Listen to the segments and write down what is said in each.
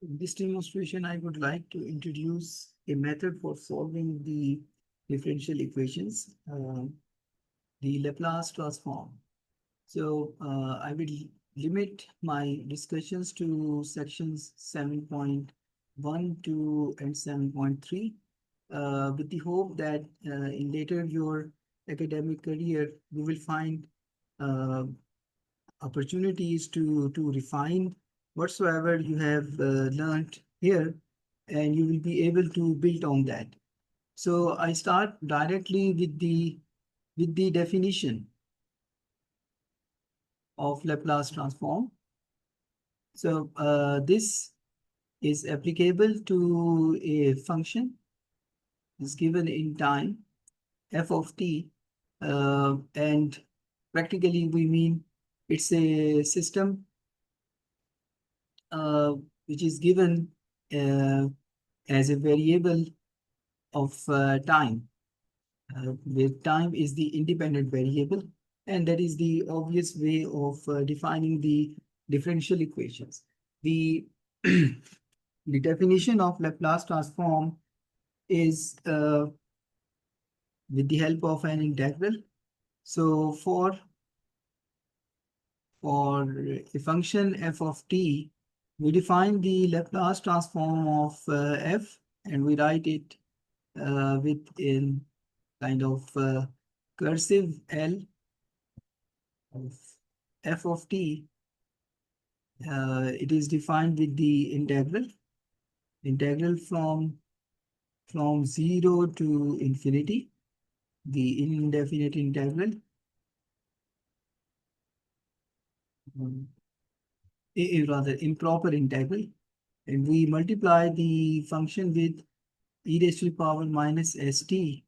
In this demonstration, I would like to introduce a method for solving the differential equations, the Laplace transform. So I will limit my discussions to sections 7.1, 2, and 7.3 with the hope that in later your academic career, you will find uh, opportunities to refine whatsoever you have learned here, and you will be able to build on that. So I start directly with the definition of Laplace transform. So this is applicable to a function is given in time f of t, and practically we mean it's a system uh, which is given uh, as a variable of time, where time is the independent variable, and that is the obvious way of defining the differential equations. The the definition of Laplace transform is with the help of an integral. So for a function f of t, we define the Laplace transform of f, and we write it with a kind of cursive L of f of t. It is defined with the integral from 0 to infinity, the indefinite integral, um, rather improper integral, and we multiply the function with e raised to the power minus st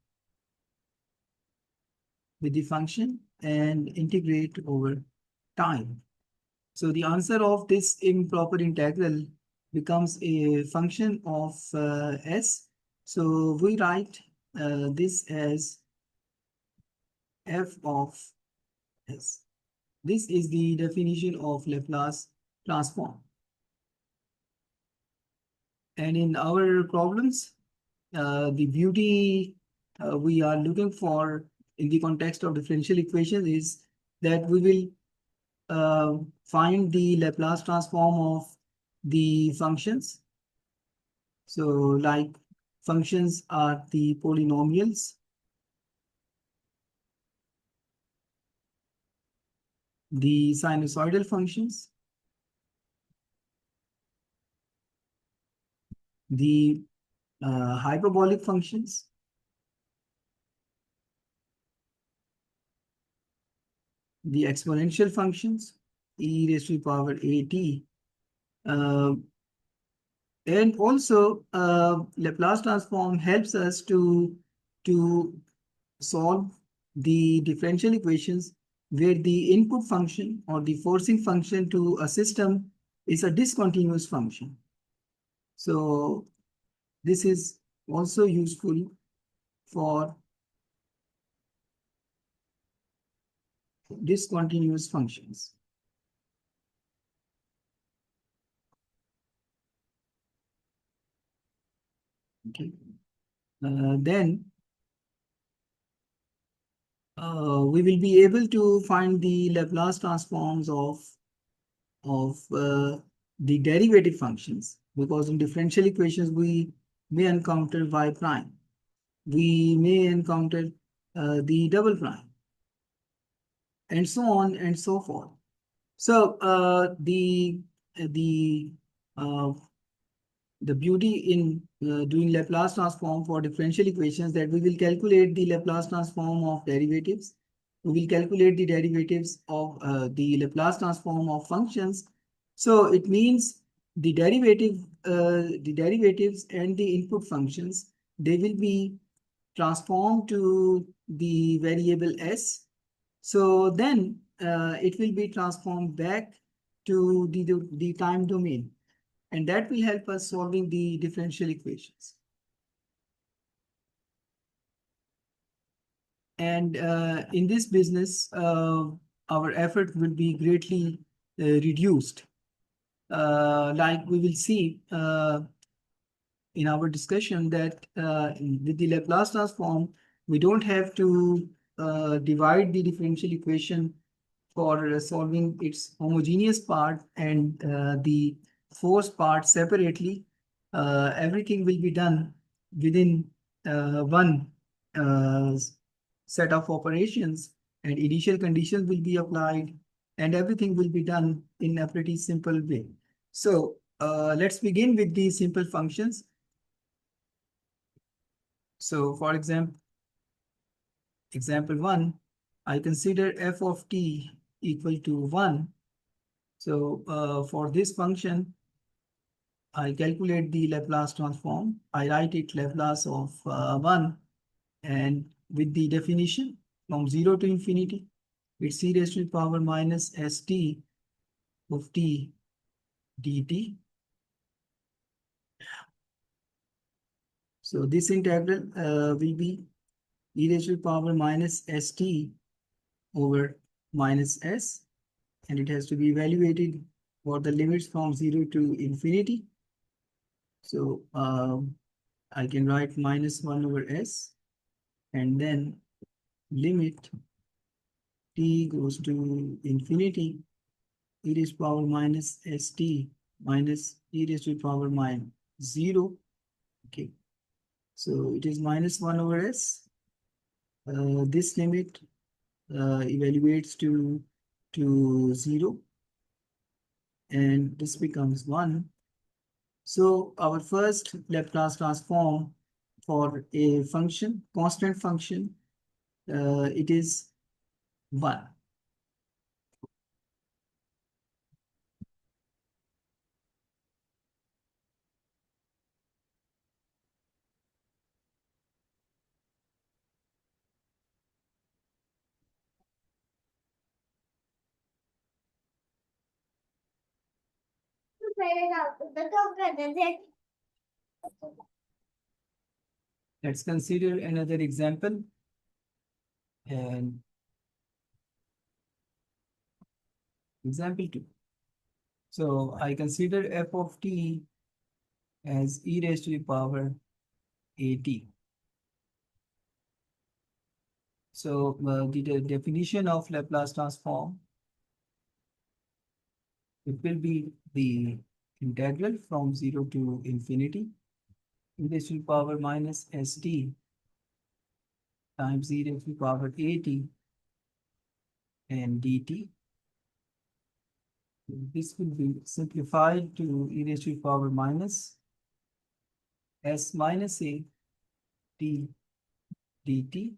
with the function and integrate over time. So the answer of this improper integral becomes a function of s. So we write this as f of s. This is the definition of Laplace transform. And in our problems, the beauty we are looking for in the context of differential equations is that we will find the Laplace transform of the functions. So like functions are the polynomials, the sinusoidal functions, the hyperbolic functions, the exponential functions, e raised to the power at, uh, and also Laplace transform helps us to solve the differential equations where the input function or the forcing function to a system is a discontinuous function. So this is also useful for discontinuous functions. Okay. Then we will be able to find the Laplace transforms of the derivative functions, because in differential equations we may encounter y prime, we may encounter the double prime, and so on and so forth. So the uh, the beauty in doing Laplace transform for differential equations that we will calculate the Laplace transform of derivatives. We will calculate the derivatives of the Laplace transform of functions. So it means the derivatives and the input functions, they will be transformed to the variable s. So then it will be transformed back to the time domain, and that will help us solving the differential equations. And in this business, our effort will be greatly reduced. like we will see in our discussion that with the Laplace transform, we don't have to divide the differential equation for solving its homogeneous part and the forced part separately. Everything will be done within one uh, set of operations, and initial conditions will be applied, and everything will be done in a pretty simple way. So let's begin with the simple functions. So for example 1, I consider f of t equal to 1. So for this function, I calculate the Laplace transform. I write it Laplace of 1, and with the definition from 0 to infinity, it's e raised to the power minus st of t dt. So this integral will be e raised to the power minus st over minus s, and it has to be evaluated for the limits from 0 to infinity. So I can write minus 1 over s, and then limit t goes to infinity, e raised to power minus st minus e raised to power minus 0. Okay, so it is minus 1 over s. This limit evaluates to 0, and this becomes 1. So our first Laplace transform for a function, constant function, it is 1. Let's consider another example. And example 2. So I consider f of t as e raised to the power at. So the definition of Laplace transform, it will be the integral from 0 to infinity e raised to the power minus st times e raised to the power at and dt. This will be simplified to e raised to the power minus s minus a t dt.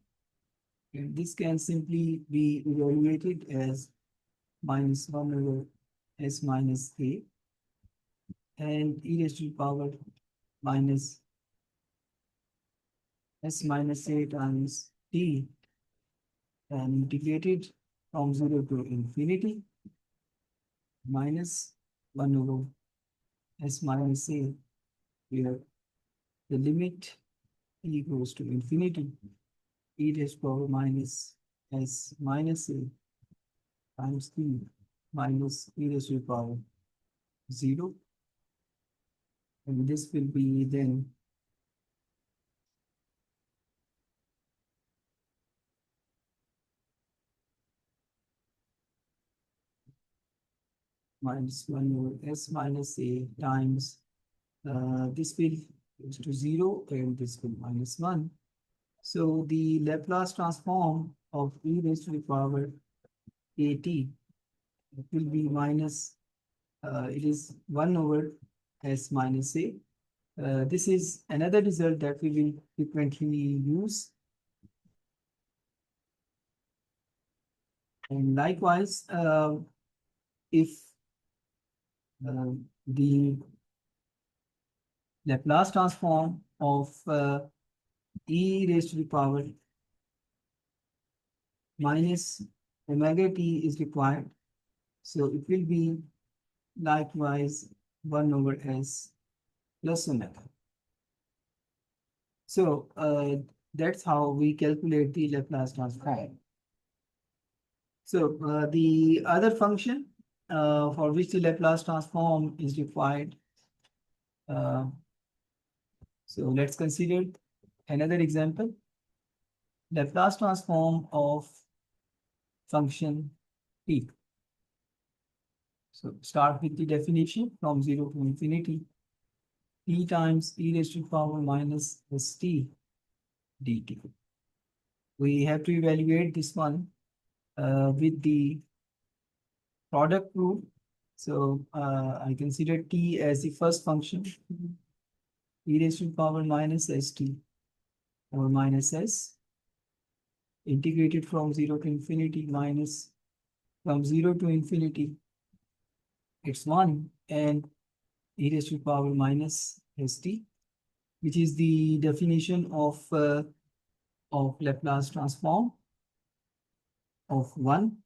And this can simply be evaluated as minus 1 over s minus a, and e raised to the power minus s minus a times t, and integrated from 0 to infinity minus 1 over s minus a, where the limit e goes to infinity, e raised to power minus s minus a times t minus e raised to the power 0, and this will be then minus 1 over s minus a times this will goes to 0, and this will minus 1. So the Laplace transform of e raised to the power at will be minus, it is 1 over s minus a. This is another result that we will frequently use. And likewise, if the Laplace transform of e raised to the power minus omega t is required, so it will be likewise 1 over s plus omega. So that's how we calculate the Laplace transform. So the other function for which the Laplace transform is required. So let's consider another example. Laplace transform of function t. So start with the definition from 0 to infinity. T times e raised to the power minus st dt. We have to evaluate this one with the product rule. So I consider t as the first function, e raised to the power minus st or minus s, integrated from 0 to infinity minus from 0 to infinity, it's 1, and e raised to the power minus st, which is the definition of Laplace transform of 1.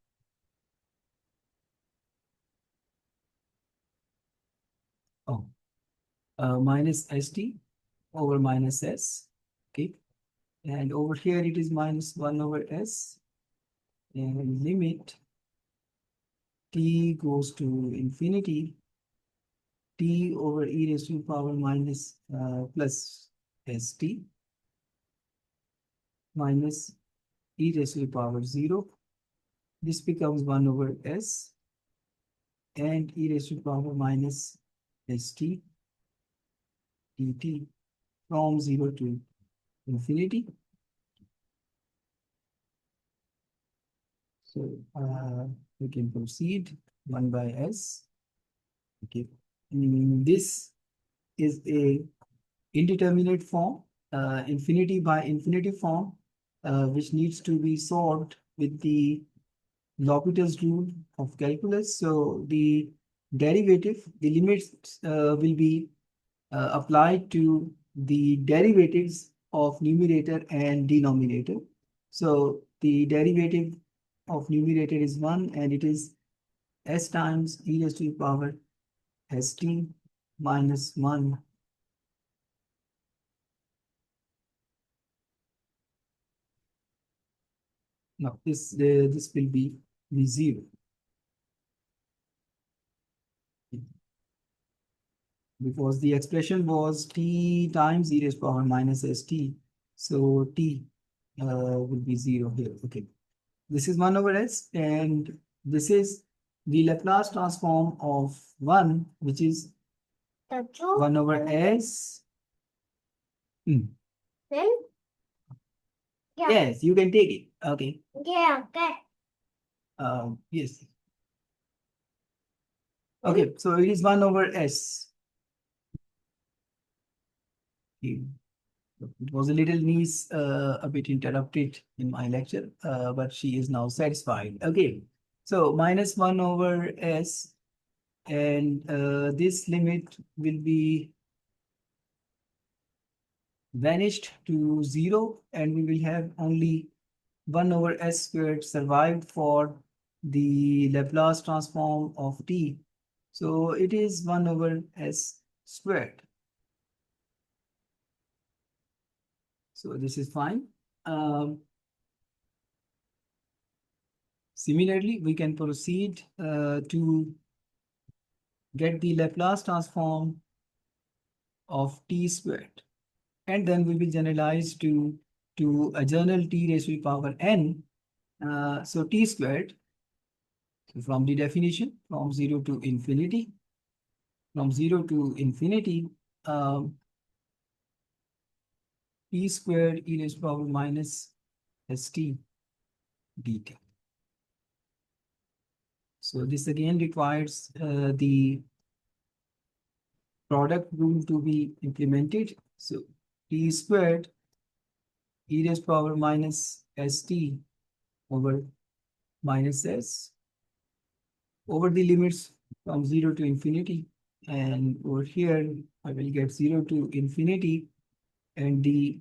Oh, minus st over minus s. Okay. And over here it is minus 1 over s. And limit t goes to infinity, t over e raised to the power minus plus st minus e raised to the power 0. This becomes 1 over s and e raised to the power minus st dt from 0 to infinity. So we can proceed 1 by s. Okay. This is a indeterminate form, infinity by infinity form, which needs to be solved with the L'Hopital's rule of calculus. So the derivative, the limits will be applied to the derivatives of numerator and denominator. So the derivative of numerator is 1, and it is s times e raised to the power st minus 1. No, this will be 0. Because the expression was t times e raised to the power minus st. So t will be 0 here. Okay. This is 1 over s, and this is the Laplace transform of 1, which is 1 over s. Then? Yeah. Yes, you can take it. Okay. Yeah, okay. Yes. Okay, so it is 1 over s. Okay. It was a little niece a bit interrupted in my lecture, but she is now satisfied. Okay, so minus 1 over s, and this limit will be vanished to 0, and we will have only 1 over s squared survived for the Laplace transform of t. So it is 1 over s squared. So this is fine. Similarly, we can proceed to get the Laplace transform of t squared. And then we will generalize to a general t raised to the power n. So t squared, so from the definition, from 0 to infinity, t squared e raised to the power minus st dt. So this again requires the product rule to be implemented. So t squared e raised to the power minus st over minus s over the limits from 0 to infinity. And over here, I will get 0 to infinity, and the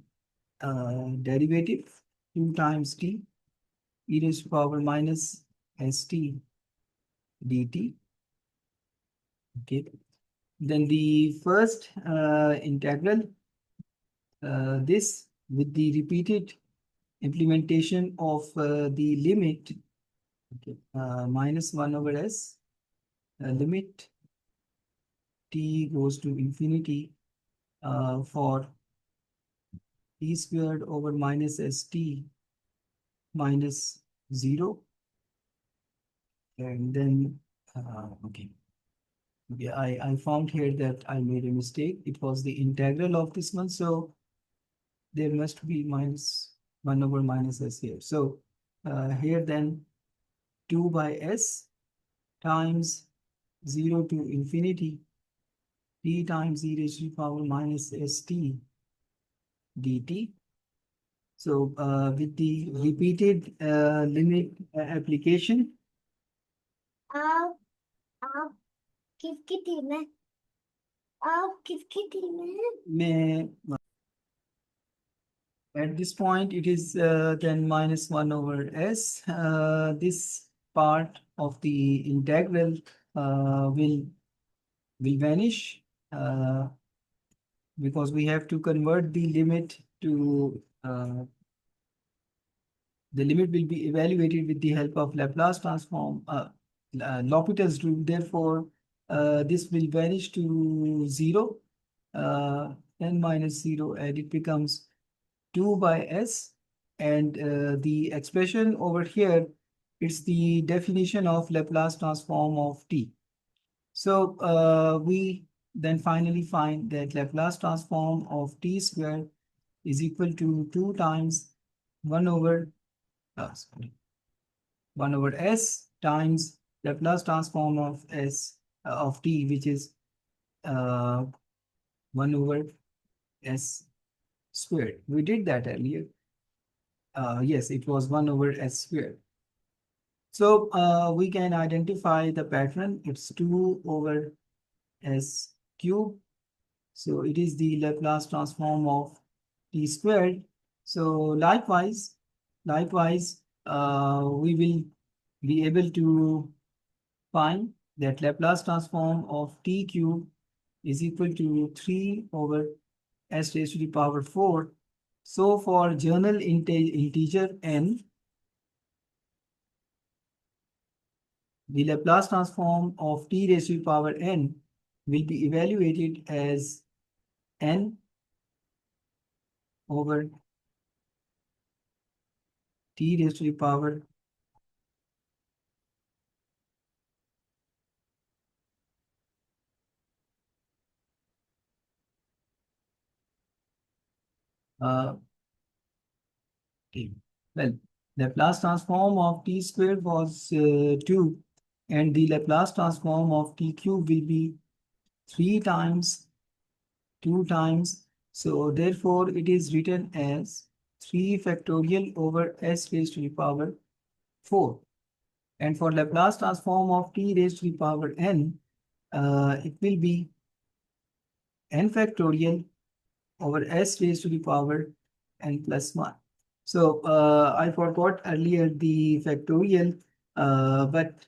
derivative 2 times t e raised to the power minus st dt. Okay. Then the first integral, this with the repeated implementation of the limit, okay, minus 1 over s limit t goes to infinity for t squared over minus st minus 0. And then, okay. Yeah, I found here that I made a mistake. It was the integral of this one. So there must be minus 1 over minus s here. So here then 2 by s times 0 to infinity t times e raised to the power minus st dt. So with the repeated limit application, आप आप किसकी team है आप किसकी team है may at this point it is then minus 1 over s. This part of the integral will vanish because we have to convert the limit to the limit will be evaluated with the help of Laplace transform, L'Hopital's rule. Therefore, this will vanish to 0, n minus 0, and it becomes 2 by s. And the expression over here, it's the definition of Laplace transform of t. So we then finally find that Laplace transform of t squared is equal to 2 times 1 over sorry, 1 over s times Laplace transform of s of t, which is uh, 1 over s squared. We did that earlier. Yes, it was 1 over s squared. So we can identify the pattern. It's 2 over s cube. So it is the Laplace transform of t squared. So likewise, we will be able to find that Laplace transform of t cube is equal to 3 over s raised to the power 4. So for journal integer n, the Laplace transform of t raised to the power n will be evaluated as n over t raised to the power t. Well, Laplace transform of t squared was 2, and the Laplace transform of t cube will be 3 times 2 times. So therefore, it is written as 3 factorial over s raised to the power 4. And for Laplace transform of t raised to the power n, it will be n factorial over s raised to the power n plus 1. So I forgot earlier the factorial, but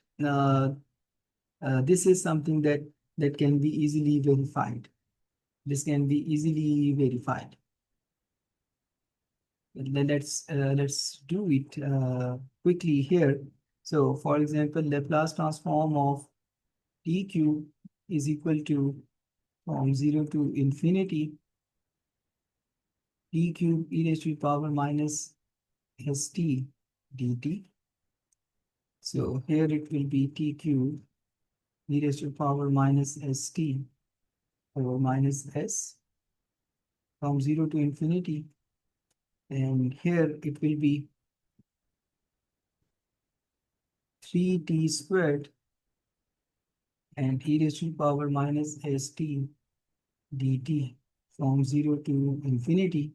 this is something that can be easily verified. This can be easily verified. Let's do it quickly here. So for example, Laplace transform of t cube is equal to from 0 to infinity t cube e raised to the power minus st dt. So here it will be t cube e raised to the power minus st over minus s from 0 to infinity. And here it will be 3t squared and e raised to the power minus st dt from 0 to infinity.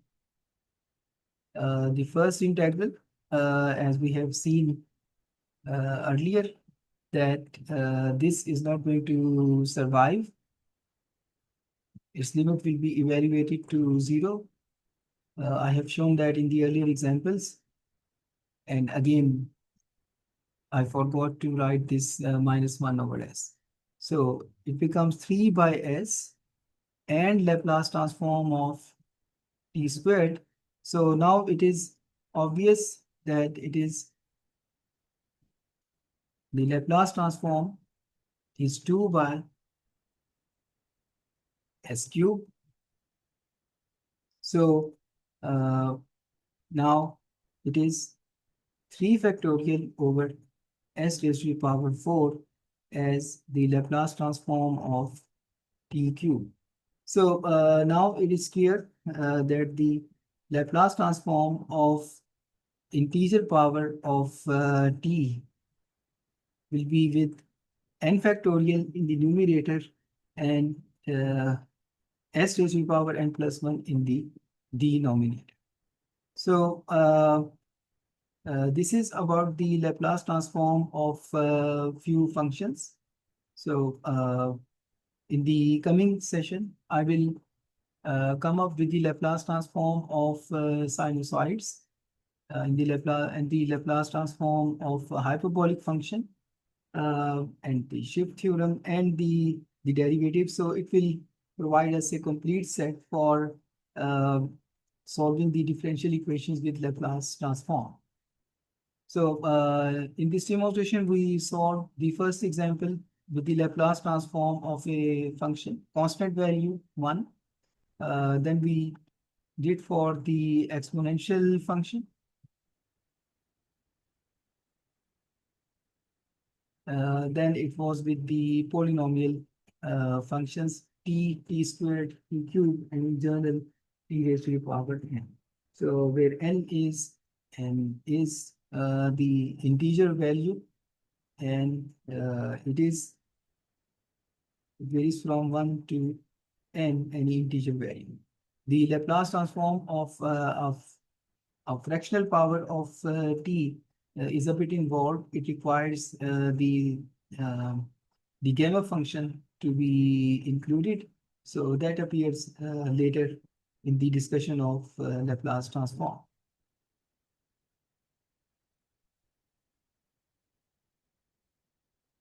The first integral, as we have seen earlier, that this is not going to survive. Its limit will be evaluated to 0. I have shown that in the earlier examples. And again, I forgot to write this minus 1 over s. So it becomes 3 by s and Laplace transform of t squared. So now it is obvious that it is the Laplace transform is 2 by s cube. So now it is 3 factorial over s raised to the power 4 as the Laplace transform of t cube. So now it is clear that the Laplace transform of integer power of t will be with n factorial in the numerator and s raised to the power n plus 1 in the denominator. So this is about the Laplace transform of few functions. So in the coming session, I will come up with the Laplace transform of sinusoids in the Laplace transform of a hyperbolic function and the shift theorem and the derivative. So it will provide us a complete set for solving the differential equations with Laplace transform. So in this demonstration, we saw the first example with the Laplace transform of a function, constant value 1. Then we did for the exponential function. Then it was with the polynomial functions t squared, t cubed, and in general t raised to the power n. So where n is the integer value, and it varies from 1 to n, any integer value. The Laplace transform of fractional power of t is a bit involved. It requires the gamma function to be included. So that appears later in the discussion of Laplace transform.